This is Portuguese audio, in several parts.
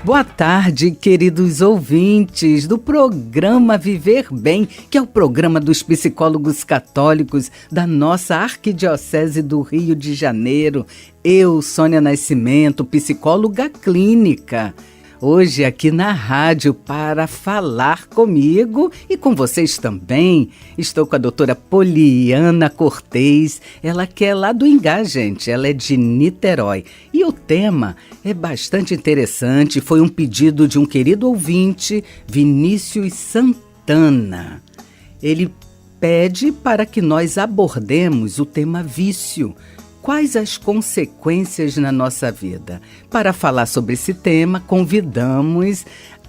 Boa tarde, queridos ouvintes do programa Viver Bem, que é o programa dos psicólogos católicos da nossa Arquidiocese do Rio de Janeiro. Eu, Sônia Nascimento, psicóloga clínica. Hoje aqui na rádio para falar comigo e com vocês também. Estou com a doutora Poliana Cortez, ela que é lá do Ingá, gente, ela é de Niterói. E o tema é bastante interessante, foi um pedido de um querido ouvinte, Vinícius Santana. Ele pede para que nós abordemos o tema vício. Quais as consequências na nossa vida? Para falar sobre esse tema, convidamos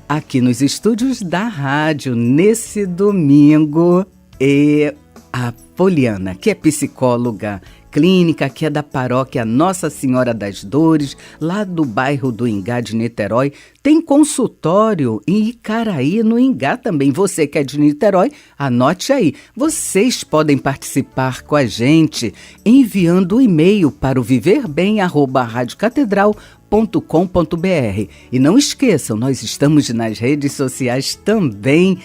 aqui nos estúdios da rádio, nesse domingo, a Poliana, que é psicóloga clínica, que é da paróquia Nossa Senhora das Dores, lá do bairro do Ingá de Niterói. Tem consultório em Icaraí, no Ingá também. Você que é de Niterói, anote aí. Vocês podem participar com a gente enviando um e-mail para o viverbem@radiocatedral.com.br. E não esqueçam, nós estamos nas redes sociais também.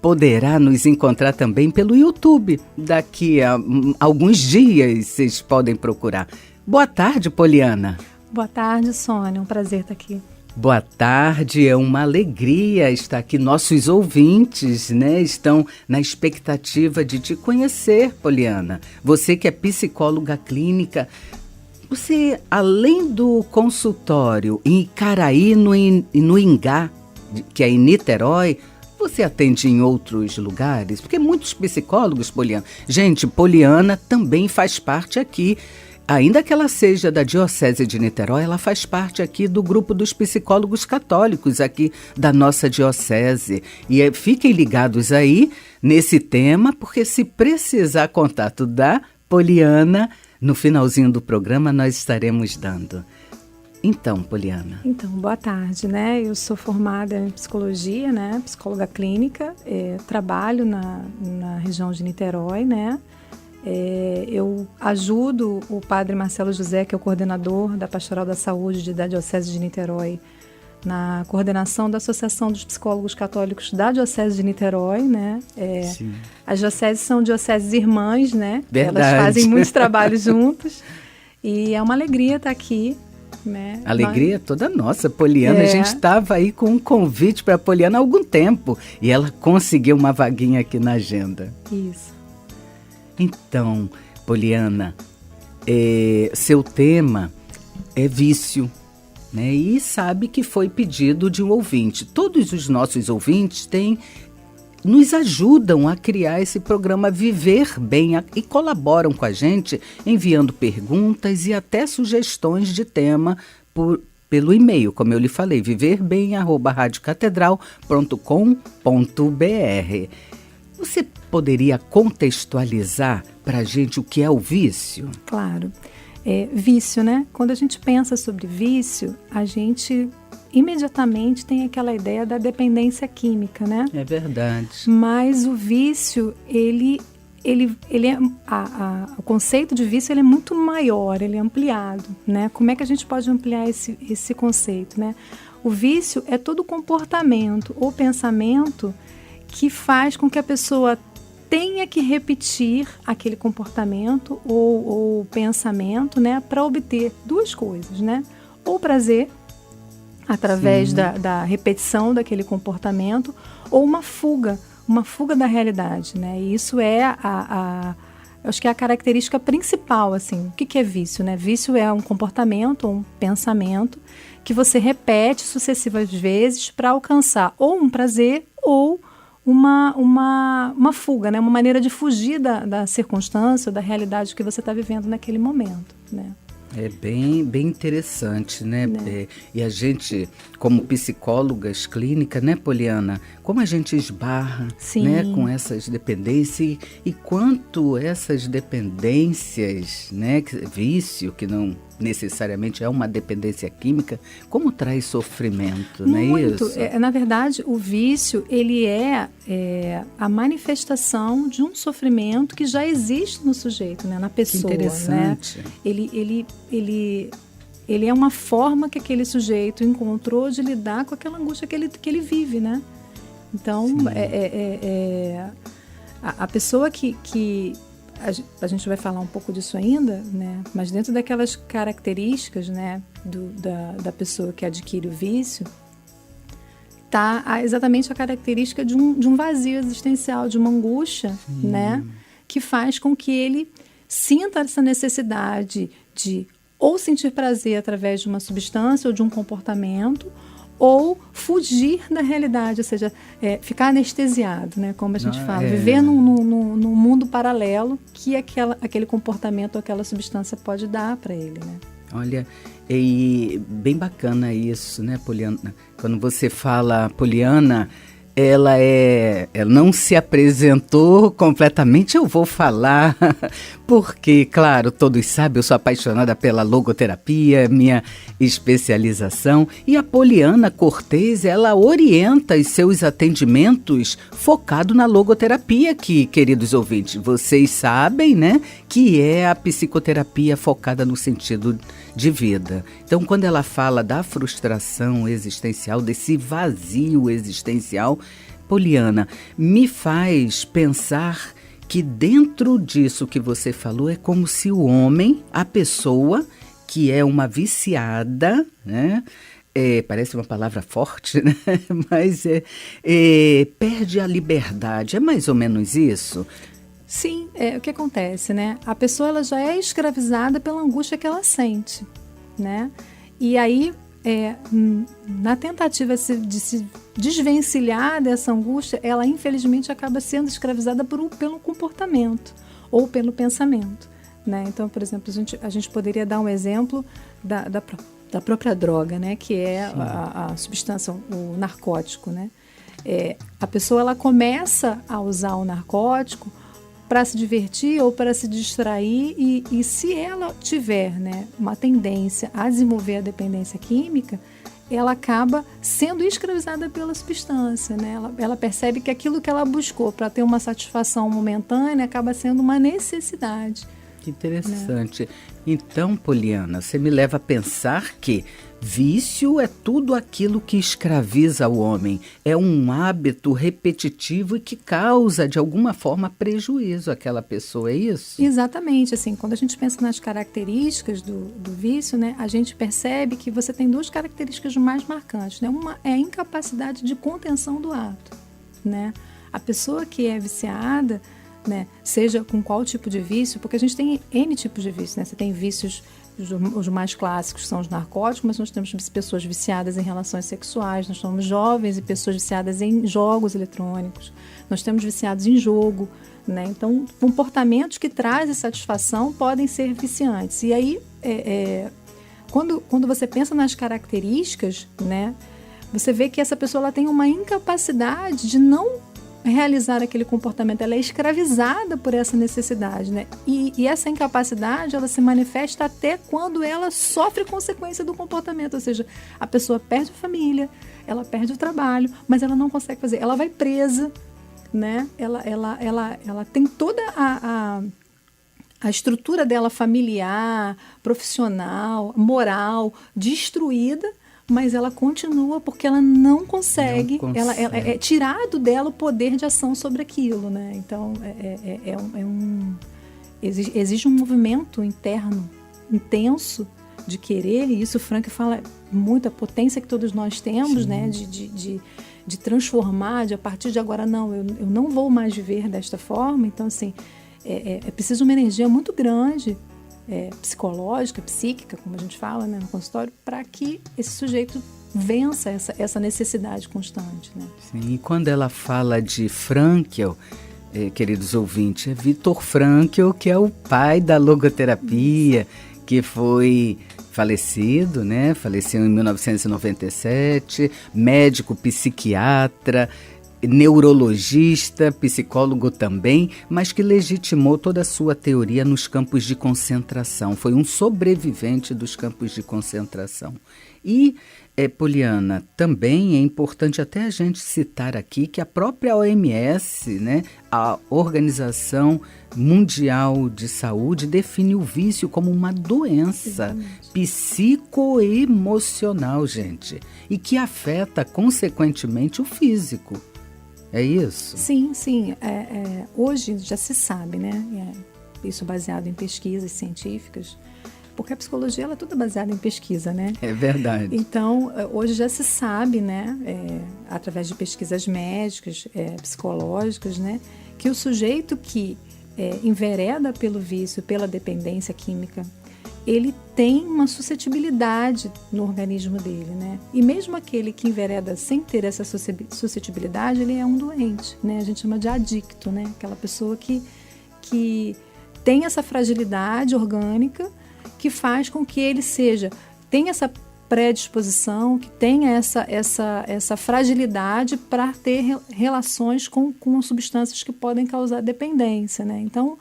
Poderá nos encontrar também pelo YouTube. Daqui a alguns dias vocês podem procurar. Boa tarde, Poliana. Boa tarde, Sônia. Um prazer estar aqui. Boa tarde, é uma alegria estar aqui. Nossos ouvintes, né, estão na expectativa de te conhecer, Poliana. Você que é psicóloga clínica, você, além do consultório em Icaraí, no Ingá, que é em Niterói, você atende em outros lugares? Porque muitos psicólogos, Poliana... Gente, Poliana também faz parte aqui. Ainda que ela seja da Diocese de Niterói, ela faz parte aqui do grupo dos psicólogos católicos aqui da nossa diocese. E fiquem ligados aí nesse tema, porque se precisar contato da Poliana, no finalzinho do programa nós estaremos dando. Então, Poliana. Então, boa tarde, né? Eu sou formada em psicologia, né? Psicóloga clínica, trabalho na região de Niterói, né? Eu ajudo o padre Marcelo José, que é o coordenador da Pastoral da Saúde da Diocese de Niterói, na coordenação da Associação dos Psicólogos Católicos da Diocese de Niterói, né? As dioceses são dioceses irmãs, né? Verdade. Elas fazem muitos trabalhos juntos e é uma alegria estar aqui. Né? Alegria toda nossa, Poliana. A gente estava aí com um convite para a Poliana há algum tempo e ela conseguiu uma vaguinha aqui na agenda. Isso. Então, Poliana, seu tema é vício, né? E sabe que foi pedido de um ouvinte. Todos os nossos ouvintes nos ajudam a criar esse programa Viver Bem e colaboram com a gente enviando perguntas e até sugestões de tema pelo e-mail, como eu lhe falei, viverbem@radiocatedral.com.br. Você poderia contextualizar para a gente o que é o vício? Claro. Vício, né? Quando a gente pensa sobre vício, a gente imediatamente tem aquela ideia da dependência química, né? É verdade. Mas o vício, o conceito de vício ele é muito maior, ele é ampliado, né? Como é que a gente pode ampliar esse conceito, né? O vício é todo comportamento ou pensamento que faz com que a pessoa tenha que repetir aquele comportamento ou pensamento, né? Para obter duas coisas, né? Ou prazer, através da repetição daquele comportamento, ou uma fuga da realidade, né? E isso acho que é a característica principal, assim. O que é vício, né? Vício é um comportamento, um pensamento que você repete sucessivas vezes para alcançar ou um prazer ou uma fuga, né? Uma maneira de fugir da circunstância, da realidade que você está vivendo naquele momento, né? É bem interessante, né? E a gente, como psicólogas clínicas, né, Poliana? Como a gente esbarra, né, com essas dependências e quanto essas dependências, né, vício, que não necessariamente é uma dependência química, como traz sofrimento, não é isso? Na verdade, o vício, ele é a manifestação de um sofrimento que já existe no sujeito, né, na pessoa. Que interessante. Né? Ele ele é uma forma que aquele sujeito encontrou de lidar com aquela angústia que ele vive, né? Então, a pessoa que a gente vai falar um pouco disso ainda, né? Mas dentro daquelas características, né, da pessoa que adquire o vício, tá exatamente a característica de um vazio existencial, de uma angústia, né, que faz com que ele sinta essa necessidade de ou sentir prazer através de uma substância ou de um comportamento, ou fugir da realidade, ou seja, ficar anestesiado, né, como a gente fala, viver num mundo paralelo que aquele comportamento ou aquela substância pode dar para ele, né? Olha, e bem bacana isso, né, Poliana? Quando você fala Poliana, ela não se apresentou completamente, eu vou falar, porque, claro, todos sabem, eu sou apaixonada pela logoterapia, minha especialização, e a Poliana Cortez, ela orienta os seus atendimentos focado na logoterapia, que, queridos ouvintes, vocês sabem, né, que é a psicoterapia focada no sentido de vida. Então, quando ela fala da frustração existencial, desse vazio existencial, Poliana, me faz pensar que dentro disso que você falou é como se o homem, a pessoa que é uma viciada, né? Parece uma palavra forte, né? Mas perde a liberdade. É mais ou menos isso? Sim, o que acontece, né? A pessoa ela já é escravizada pela angústia que ela sente, né? E aí, na tentativa de se desvencilhar dessa angústia, ela infelizmente acaba sendo escravizada pelo comportamento ou pelo pensamento, né? Então, por exemplo, a gente poderia dar um exemplo da própria droga, né? Que é a substância, o narcótico, né? A pessoa ela começa a usar o narcótico para se divertir ou para se distrair e se ela tiver, né, uma tendência a desenvolver a dependência química, ela acaba sendo escravizada pela substância, né? Ela percebe que aquilo que ela buscou para ter uma satisfação momentânea acaba sendo uma necessidade. Que interessante. Né? Então, Poliana, você me leva a pensar que vício é tudo aquilo que escraviza o homem. É um hábito repetitivo e que causa, de alguma forma, prejuízo àquela pessoa, é isso? Exatamente. Assim, quando a gente pensa nas características do vício, né, a gente percebe que você tem duas características mais marcantes, né? Uma é a incapacidade de contenção do ato, né? A pessoa que é viciada, né, seja com qual tipo de vício, porque a gente tem N tipos de vício, né? Você tem vícios, os mais clássicos são os narcóticos, mas nós temos pessoas viciadas em relações sexuais, nós temos jovens e pessoas viciadas em jogos eletrônicos, nós temos viciados em jogo, né? Então, comportamentos que trazem satisfação podem ser viciantes. E aí, quando você pensa nas características, né, você vê que essa pessoa ela tem uma incapacidade de não realizar aquele comportamento, ela é escravizada por essa necessidade, né? E essa incapacidade, ela se manifesta até quando ela sofre consequência do comportamento, ou seja, a pessoa perde a família, ela perde o trabalho, mas ela não consegue fazer, ela vai presa, né? Ela tem toda a estrutura dela familiar, profissional, moral, destruída, mas ela continua porque ela não consegue. Ela é tirado dela o poder de ação sobre aquilo, né? Então, exige um movimento interno intenso de querer, e isso o Frank fala muito, a potência que todos nós temos, né? De transformar, de a partir de agora, não, eu não vou mais viver desta forma. Então, assim, é preciso uma energia muito grande, psicológica, psíquica, como a gente fala, né, no consultório, para que esse sujeito vença essa necessidade constante, né? Sim, e quando ela fala de Frankl, queridos ouvintes, é Viktor Frankl, que é o pai da logoterapia, que foi falecido, né? Faleceu em 1997, médico, psiquiatra, neurologista, psicólogo também, mas que legitimou toda a sua teoria nos campos de concentração. Foi um sobrevivente dos campos de concentração. E, Poliana, também é importante até a gente citar aqui que a própria OMS, né, a Organização Mundial de Saúde, define o vício como uma doença psicoemocional, gente, e que afeta, consequentemente, o físico. É isso? Sim. Hoje já se sabe, né? Isso baseado em pesquisas científicas, porque a psicologia ela é toda baseada em pesquisa, né? É verdade. Então, hoje já se sabe, né? Através de pesquisas médicas, psicológicas, né? Que o sujeito que envereda pelo vício, pela dependência química, ele tem uma suscetibilidade no organismo dele, né? E mesmo aquele que envereda sem ter essa suscetibilidade, ele é um doente, né? A gente chama de adicto, né? Aquela pessoa que tem essa fragilidade orgânica que faz com que ele tenha essa predisposição, que tenha essa fragilidade para ter relações com substâncias que podem causar dependência, né? Então,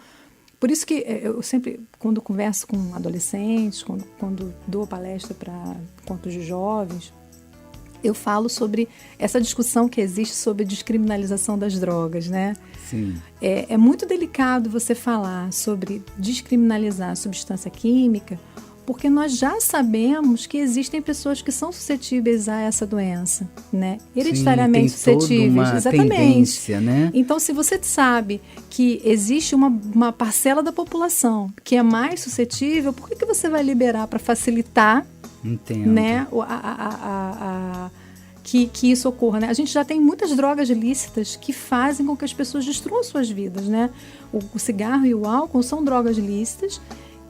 por isso que eu sempre, quando converso com adolescentes, quando dou palestra para encontros de jovens, eu falo sobre essa discussão que existe sobre descriminalização das drogas, né? Sim. É muito delicado você falar sobre descriminalizar a substância química, porque nós já sabemos que existem pessoas que são suscetíveis a essa doença, né? Hereditariamente suscetíveis. Uma exatamente. Tendência, né? Então, se você sabe que existe uma parcela da população que é mais suscetível, por que você vai liberar para facilitar, né, que isso ocorra, né? A gente já tem muitas drogas ilícitas que fazem com que as pessoas destruam suas vidas, né? O cigarro e o álcool são drogas ilícitas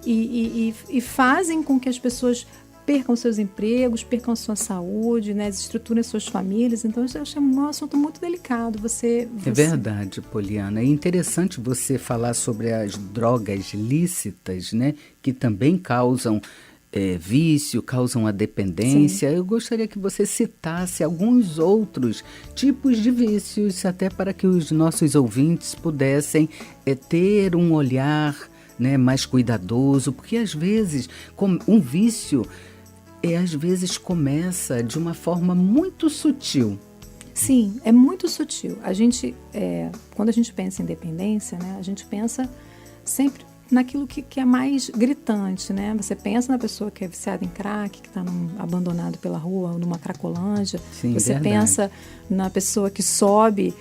e fazem com que as pessoas percam seus empregos, percam sua saúde, né? Desestruturem suas famílias. Então, isso eu acho um assunto muito delicado. É verdade, Poliana. É interessante você falar sobre as drogas lícitas, né? Que também causam vício, causam a dependência. Sim. Eu gostaria que você citasse alguns outros tipos de vícios, até para que os nossos ouvintes pudessem ter um olhar, né, mais cuidadoso, porque às vezes um vício às vezes começa de uma forma muito sutil. Sim, é muito sutil. A gente, quando a gente pensa em dependência, né, a gente pensa sempre naquilo que é mais gritante, né? Você pensa na pessoa que é viciada em crack, que está abandonado pela rua, numa cracolândia. Sim, você verdade. Pensa na pessoa que sobe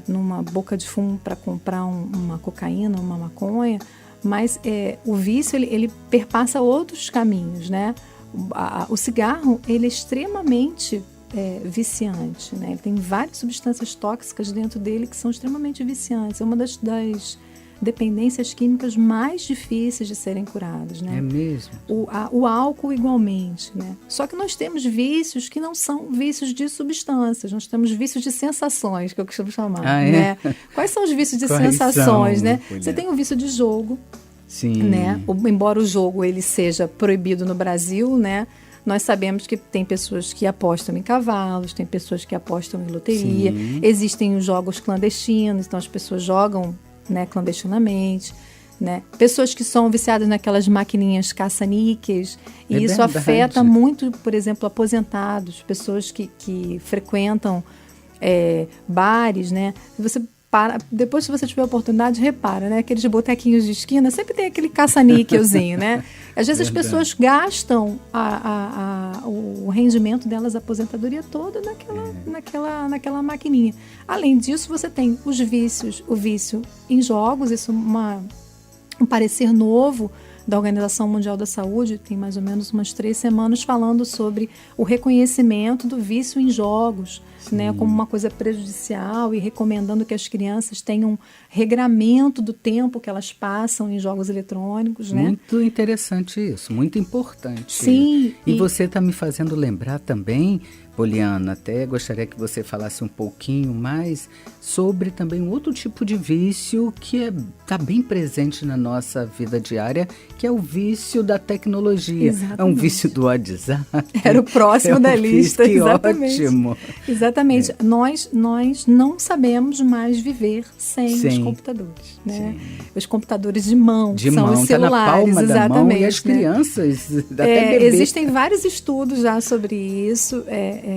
numa boca de fumo para comprar uma cocaína, uma maconha. Mas o vício, ele perpassa outros caminhos, né? O cigarro, ele é extremamente viciante, né? Ele tem várias substâncias tóxicas dentro dele que são extremamente viciantes. É uma das dependências químicas mais difíceis de serem curadas, né? É mesmo? O álcool igualmente, né? Só que nós temos vícios que não são vícios de substâncias, nós temos vícios de sensações, que eu costumo chamar, né? Quais são os vícios de sensações, né? Você tem o vício de jogo, sim, né? Embora o jogo ele seja proibido no Brasil, né? Nós sabemos que tem pessoas que apostam em cavalos, tem pessoas que apostam em loteria, sim, existem os jogos clandestinos, então as pessoas jogam, né, clandestinamente, né? Pessoas que são viciadas naquelas maquininhas caça-níqueis, e isso verdade. afeta muito, por exemplo, aposentados, pessoas que frequentam bares, né? Depois, se você tiver oportunidade, repara, né? Aqueles botequinhos de esquina, sempre tem aquele caça-níquelzinho, né? Às vezes verdade. As pessoas gastam o rendimento delas, a aposentadoria toda naquela maquininha. Além disso, você tem o vício em jogos, isso é um parecer novo da Organização Mundial da Saúde, tem mais ou menos umas 3 semanas falando sobre o reconhecimento do vício em jogos, né, como uma coisa prejudicial, e recomendando que as crianças tenham regramento do tempo que elas passam em jogos eletrônicos, né? Muito interessante isso, muito importante. Sim. E você está me fazendo lembrar também, Poliana, até gostaria que você falasse um pouquinho mais sobre também um outro tipo de vício que está bem presente na nossa vida diária, que é o vício da tecnologia. Exatamente. É um vício do WhatsApp. Era o próximo da lista, que exatamente. Ótimo. Exatamente. Nós não sabemos mais viver sem os Sim. computadores, né? Sim. Os computadores de mão, De são mão, os tá na celulares, palma da mão, e as né? crianças, até bebê. Existem vários estudos já sobre isso,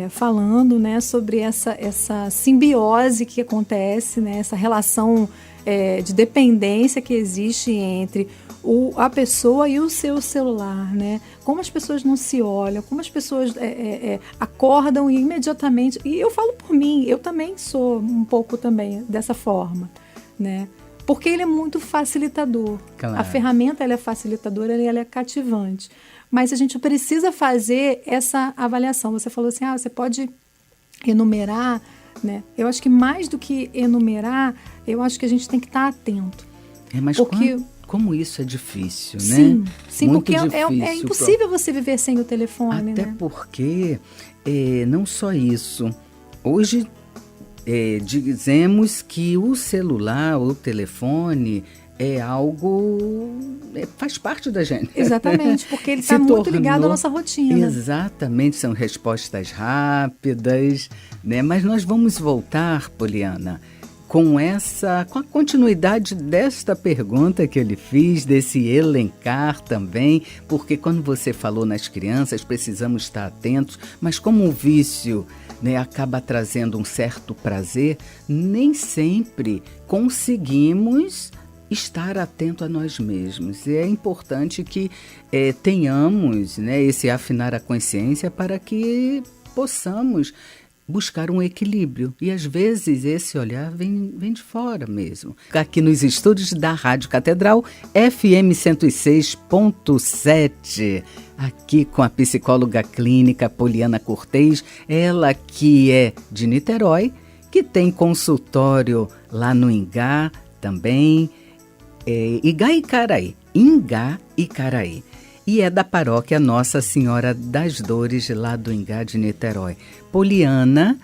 falando, né, sobre essa simbiose que acontece, né, essa relação de dependência que existe entre a pessoa e o seu celular, né? Como as pessoas não se olham, como as pessoas acordam e imediatamente... E eu falo por mim, eu também sou um pouco também dessa forma, né? Porque ele é muito facilitador. Claro. A ferramenta ela é facilitadora, ela é cativante. Mas a gente precisa fazer essa avaliação. Você falou assim, você pode enumerar, né? Eu acho que mais do que enumerar, eu acho que a gente tem que estar atento. Mas porque... como isso é difícil, né? Sim, muito porque difícil, é impossível você viver sem o telefone, até né? porque, não só isso, hoje dizemos que o celular, o telefone é algo, faz parte da gente. Exatamente, porque ele está muito ligado à nossa rotina. Exatamente, são respostas rápidas, né? Mas nós vamos voltar, Poliana, com a continuidade desta pergunta que eu lhe fiz, desse elencar também, porque quando você falou nas crianças, precisamos estar atentos, mas como o vício, né, acaba trazendo um certo prazer, nem sempre conseguimos estar atento a nós mesmos. E é importante que tenhamos, né, esse afinar a consciência para que possamos buscar um equilíbrio. E às vezes esse olhar vem de fora mesmo. Aqui nos estúdios da Rádio Catedral, FM 106.7, aqui com a psicóloga clínica Poliana Cortez, ela que é de Niterói, que tem consultório lá no Ingá também, Ingá e Caraí. E é da paróquia Nossa Senhora das Dores, lá do Ingá de Niterói. Poliana,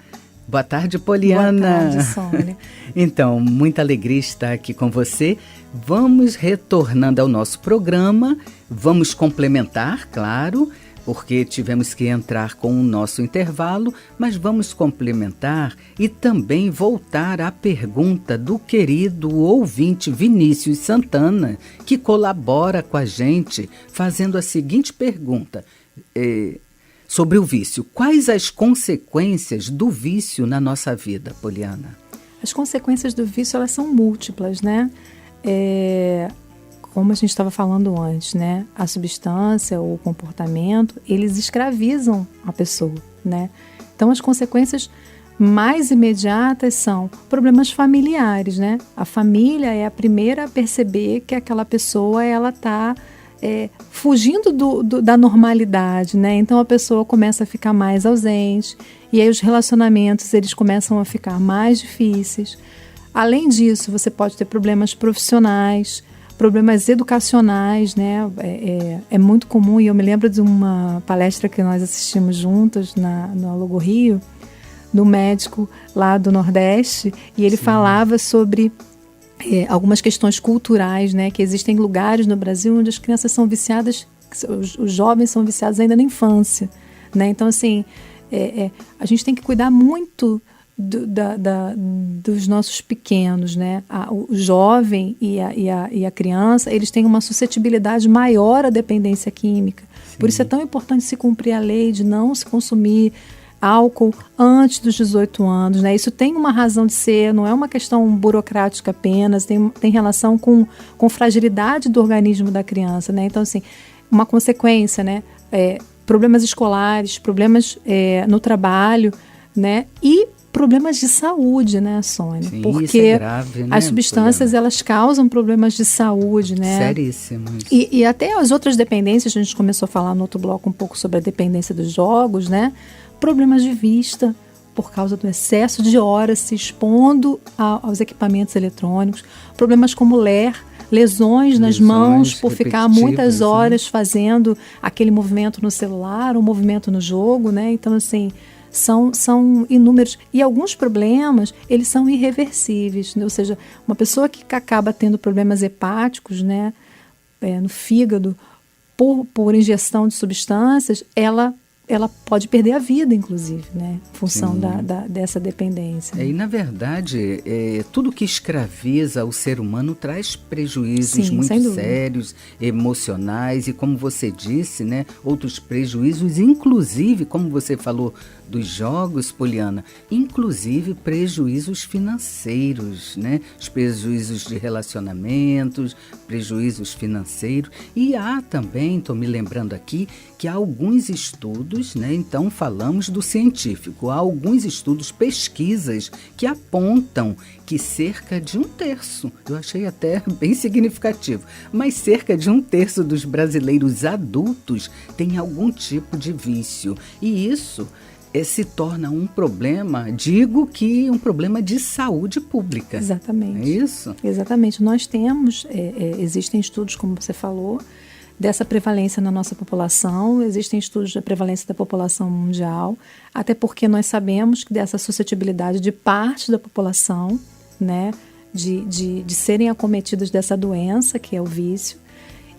boa tarde, Poliana. Boa tarde, Sônia. Então, muita alegria estar aqui com você. Vamos retornando ao nosso programa, vamos complementar, claro, porque tivemos que entrar com o nosso intervalo, mas vamos complementar e também voltar à pergunta do querido ouvinte Vinícius Santana, que colabora com a gente, fazendo a seguinte pergunta sobre o vício. Quais as consequências do vício na nossa vida, Poliana? As consequências do vício, elas são múltiplas, né? Como a gente estava falando antes, né? A substância, o comportamento, eles escravizam a pessoa, né? Então, as consequências mais imediatas são problemas familiares, né? A família é a primeira a perceber que aquela pessoa, ela está fugindo da normalidade, né? Então, a pessoa começa a ficar mais ausente e aí os relacionamentos, eles começam a ficar mais difíceis. Além disso, você pode ter problemas profissionais, problemas educacionais, né? É muito comum, e eu me lembro de uma palestra que nós assistimos juntas no Logo Rio, do médico lá do Nordeste, e ele falava sobre algumas questões culturais, né? Que existem lugares no Brasil onde as crianças são viciadas, os jovens são viciados ainda na infância, né? Então, assim, a gente tem que cuidar muito dos nossos pequenos, né? O jovem e a criança, eles têm uma suscetibilidade maior à dependência química. Sim. Por isso é tão importante se cumprir a lei de não se consumir álcool antes dos 18 anos, né? Isso tem uma razão de ser, não é uma questão burocrática apenas, tem relação com fragilidade do organismo da criança, né? Então, assim, uma consequência, né? Problemas escolares, problemas no trabalho, né? E problemas de saúde, né, Sônia? Sim, porque isso é grave, né, as substâncias, elas causam problemas de saúde, né? Seríssimos. E até as outras dependências, a gente começou a falar no outro bloco um pouco sobre a dependência dos jogos, né? Problemas de vista, por causa do excesso de horas se expondo aos equipamentos eletrônicos, problemas como lesões nas mãos por ficar muitas horas fazendo aquele movimento no celular, ou movimento no jogo, né? Então, assim, São inúmeros. E alguns problemas, eles são irreversíveis, né? Ou seja, uma pessoa que acaba tendo problemas hepáticos, né, no fígado, por ingestão de substâncias, ela pode perder a vida, inclusive, né, em função dessa dependência. E, na verdade, tudo que escraviza o ser humano traz prejuízos muito sérios, emocionais e, como você disse, né, outros prejuízos, inclusive, como você falou dos jogos, Poliana, inclusive prejuízos financeiros, né? Os prejuízos de relacionamentos, prejuízos financeiros. E há também, estou me lembrando aqui, que há alguns estudos, né? Então falamos do científico, há alguns estudos, pesquisas que apontam que cerca de 1/3, eu achei até bem significativo, mas cerca de 1/3 dos brasileiros adultos tem algum tipo de vício. E isso se torna um problema, digo que um problema de saúde pública. Exatamente. É isso? Exatamente. Nós temos, existem estudos, como você falou, dessa prevalência na nossa população, existem estudos da prevalência da população mundial, até porque nós sabemos que dessa suscetibilidade de parte da população, né, de serem acometidas dessa doença, que é o vício,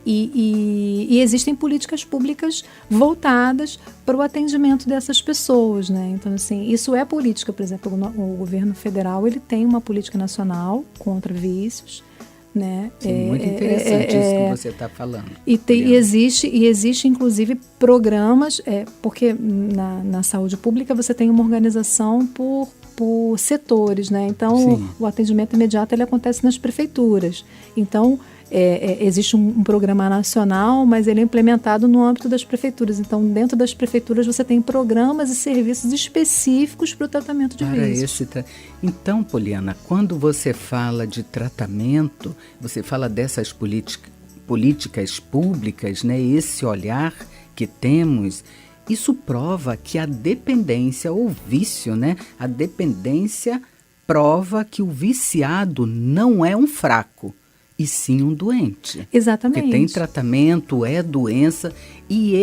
e existem políticas públicas voltadas para o atendimento dessas pessoas, né? Então, assim, isso é política. Por exemplo, o governo federal, ele tem uma política nacional contra vícios, né? Sim, muito interessante isso que você está falando. E existe, inclusive, programas, porque na saúde pública você tem uma organização por setores, né? Então, o atendimento imediato ele acontece nas prefeituras. Então, existe um programa nacional, mas ele é implementado no âmbito das prefeituras. Então, dentro das prefeituras, você tem programas e serviços específicos para o tratamento de vícios. Então, Poliana, quando você fala de tratamento, você fala dessas políticas públicas, né? Esse olhar que temos, isso prova que a dependência ou vício, né? A dependência prova que o viciado não é um fraco, e sim um doente. Exatamente. Que tem tratamento, é doença, e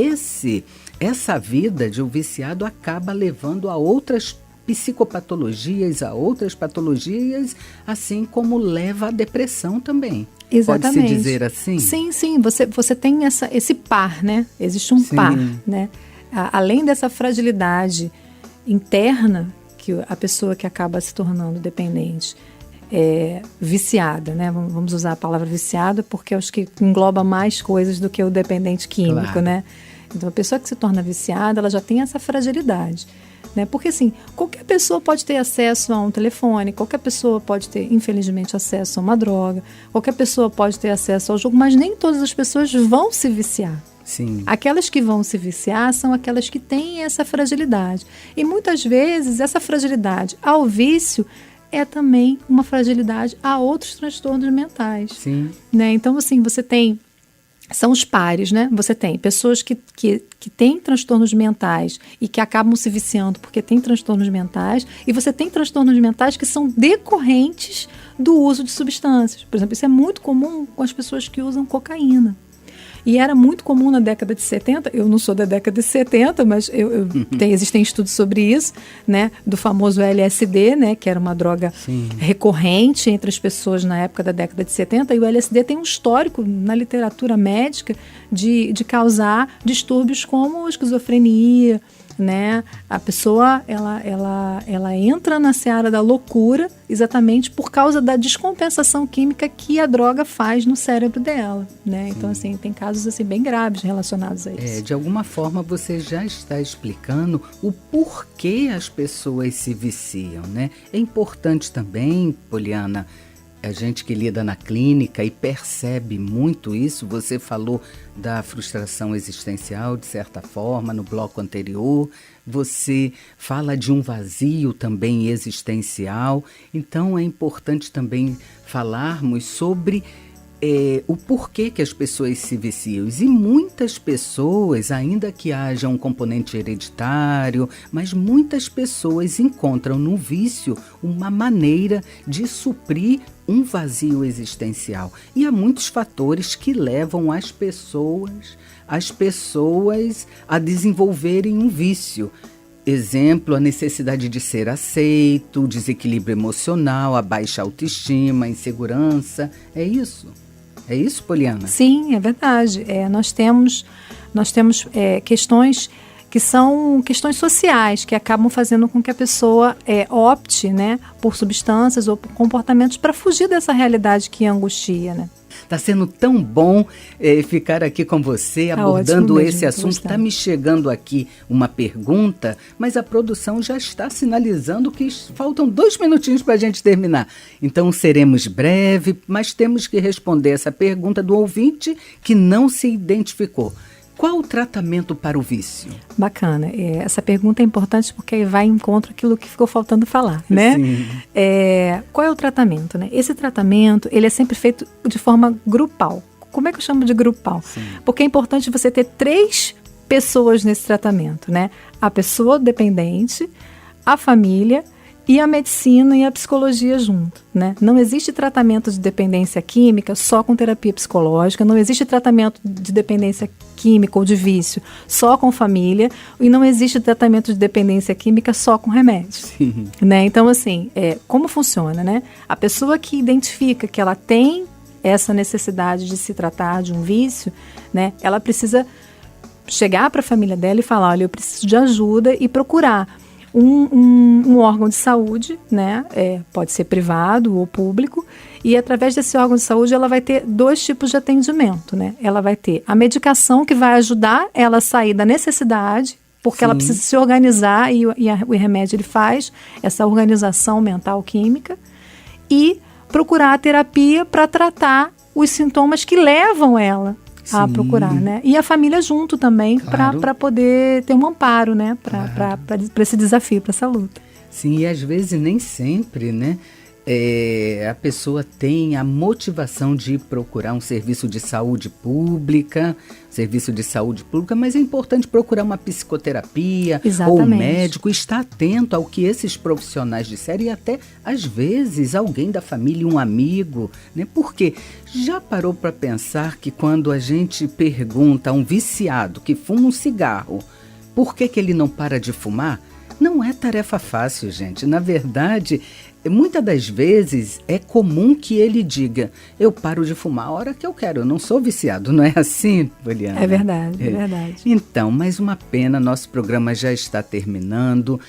essa vida de um viciado acaba levando a outras psicopatologias, a outras patologias, assim como leva à depressão também. Exatamente. Pode-se dizer assim? Sim. Você tem esse par, né? Existe um par, né? Além dessa fragilidade interna que a pessoa que acaba se tornando dependente viciada, né? Vamos usar a palavra viciada porque eu acho que engloba mais coisas do que o dependente químico, claro, né? Então, a pessoa que se torna viciada, ela já tem essa fragilidade, né? Porque, assim, qualquer pessoa pode ter acesso a um telefone, qualquer pessoa pode ter, infelizmente, acesso a uma droga, qualquer pessoa pode ter acesso ao jogo, mas nem todas as pessoas vão se viciar. Sim. Aquelas que vão se viciar são aquelas que têm essa fragilidade. E, muitas vezes, essa fragilidade ao vício é também uma fragilidade a outros transtornos mentais. Sim. Né? Então, assim, você tem... São os pares, né? Você tem pessoas que têm transtornos mentais e que acabam se viciando porque têm transtornos mentais, e você tem transtornos mentais que são decorrentes do uso de substâncias. Por exemplo, isso é muito comum com as pessoas que usam cocaína. E era muito comum na década de 70, eu não sou da década de 70, mas existem estudos sobre isso, né, do famoso LSD, né, que era uma droga recorrente entre as pessoas na época da década de 70, e o LSD tem um histórico na literatura médica de causar distúrbios como esquizofrenia, né? A pessoa ela entra na seara da loucura exatamente por causa da descompensação química que a droga faz no cérebro dela, né? Então, assim, tem casos assim bem graves relacionados a isso. De alguma forma você já está explicando o porquê as pessoas se viciam, né? É importante também, Poliana, a gente que lida na clínica e percebe muito isso. Você falou da frustração existencial, de certa forma, no bloco anterior. Você fala de um vazio também existencial. Então, é importante também falarmos sobre o porquê que as pessoas se viciam. E muitas pessoas, ainda que haja um componente hereditário, mas muitas pessoas encontram no vício uma maneira de suprir um vazio existencial. E há muitos fatores que levam as pessoas a desenvolverem um vício. exemplo, a necessidade de ser aceito, o desequilíbrio emocional, a baixa autoestima, a insegurança. É isso? É isso, Poliana? Sim, é verdade. Nós temos questões que são questões sociais, que acabam fazendo com que a pessoa opte, né, por substâncias ou por comportamentos para fugir dessa realidade que angustia, né? Está sendo tão bom ficar aqui com você, abordando esse assunto. Está me chegando aqui uma pergunta, mas a produção já está sinalizando que faltam 2 minutinhos para a gente terminar. Então seremos breve, mas temos que responder essa pergunta do ouvinte que não se identificou. Qual o tratamento para o vício? Bacana. Essa pergunta é importante porque vai em encontro aquilo que ficou faltando falar, né? Sim. Qual é o tratamento, né? Esse tratamento, ele é sempre feito de forma grupal. Como é que eu chamo de grupal? Sim. Porque é importante você ter 3 pessoas nesse tratamento, né? A pessoa dependente, a família e a medicina e a psicologia junto, né? Não existe tratamento de dependência química só com terapia psicológica, não existe tratamento de dependência química ou de vício só com família, e não existe tratamento de dependência química só com remédio. Sim. Né? Então, assim, como funciona, né? A pessoa que identifica que ela tem essa necessidade de se tratar de um vício, né? Ela precisa chegar para a família dela e falar, olha, eu preciso de ajuda, e procurar um órgão de saúde, né? Pode ser privado ou público, e através desse órgão de saúde ela vai ter 2 tipos de atendimento, né? Ela vai ter a medicação que vai ajudar ela a sair da necessidade, porque ela precisa se organizar, e o remédio ele faz essa organização mental química, e procurar a terapia para tratar os sintomas que levam ela a procurar, né? E a família junto também, claro, para poder ter um amparo, né? Para esse desafio, para essa luta. Sim, e às vezes nem sempre, né? A pessoa tem a motivação de procurar um serviço de saúde pública, mas é importante procurar uma psicoterapia. Exatamente. Ou um médico, estar atento ao que esses profissionais disserem, e até, às vezes, alguém da família, um amigo, né? Porque já parou para pensar que quando a gente pergunta a um viciado que fuma um cigarro, por que ele não para de fumar? Não é tarefa fácil, gente. Na verdade, muitas das vezes é comum que ele diga, eu paro de fumar a hora que eu quero, eu não sou viciado, não é assim, Poliana? É verdade, é verdade. Então, mais uma pena, nosso programa já está terminando.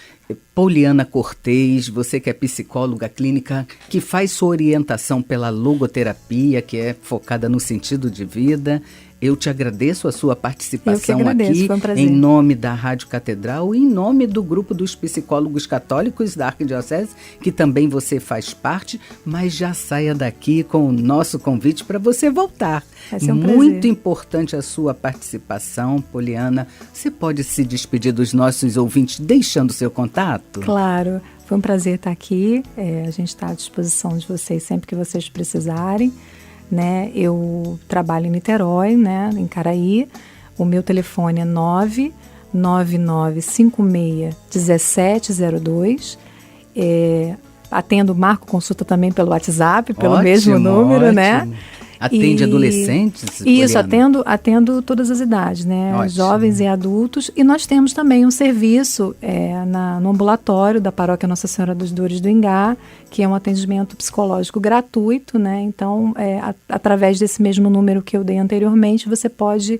Poliana Cortez, você que é psicóloga clínica, que faz sua orientação pela logoterapia, que é focada no sentido de vida, eu te agradeço a sua participação aqui, em nome da Rádio Catedral e em nome do grupo dos psicólogos católicos da Arquidiocese, que também você faz parte, mas já saia daqui com o nosso convite para você voltar. Vai ser um Muito prazer. Importante a sua participação, Poliana. Você pode se despedir dos nossos ouvintes deixando seu contato? Claro, foi um prazer estar aqui, a gente está à disposição de vocês sempre que vocês precisarem. Né? Eu trabalho em Niterói, né? Em Caraí. O meu telefone é 999561702. Marco consulta também pelo WhatsApp, pelo mesmo número, ótimo. Né? Atende adolescentes? Isso, atendo todas as idades, né? Ótimo. Jovens e adultos. E nós temos também um serviço no ambulatório da Paróquia Nossa Senhora dos Dores do Ingá, que é um atendimento psicológico gratuito, né? Então, através desse mesmo número que eu dei anteriormente, você pode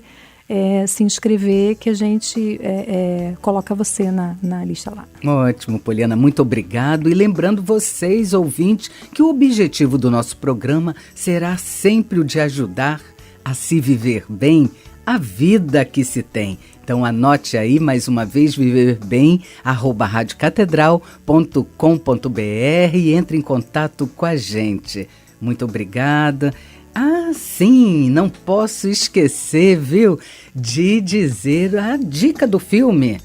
se inscrever, que a gente coloca você na lista lá. Ótimo, Poliana, muito obrigado. E lembrando vocês, ouvintes, que o objetivo do nosso programa será sempre o de ajudar a se viver bem a vida que se tem. Então anote aí mais uma vez, viverbem@radiocatedral.com.br e entre em contato com a gente. Muito obrigada. Ah, sim, não posso esquecer, viu, de dizer a dica do filme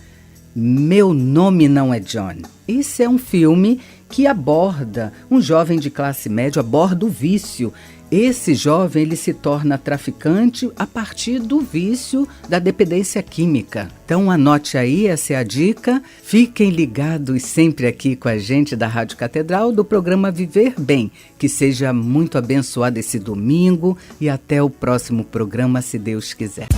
Meu Nome Não é John. Esse é um filme que aborda um jovem de classe média, aborda o vício. Esse jovem, ele se torna traficante a partir do vício da dependência química. Então anote aí, essa é a dica. Fiquem ligados sempre aqui com a gente da Rádio Catedral, do programa Viver Bem. Que seja muito abençoado esse domingo e até o próximo programa, se Deus quiser.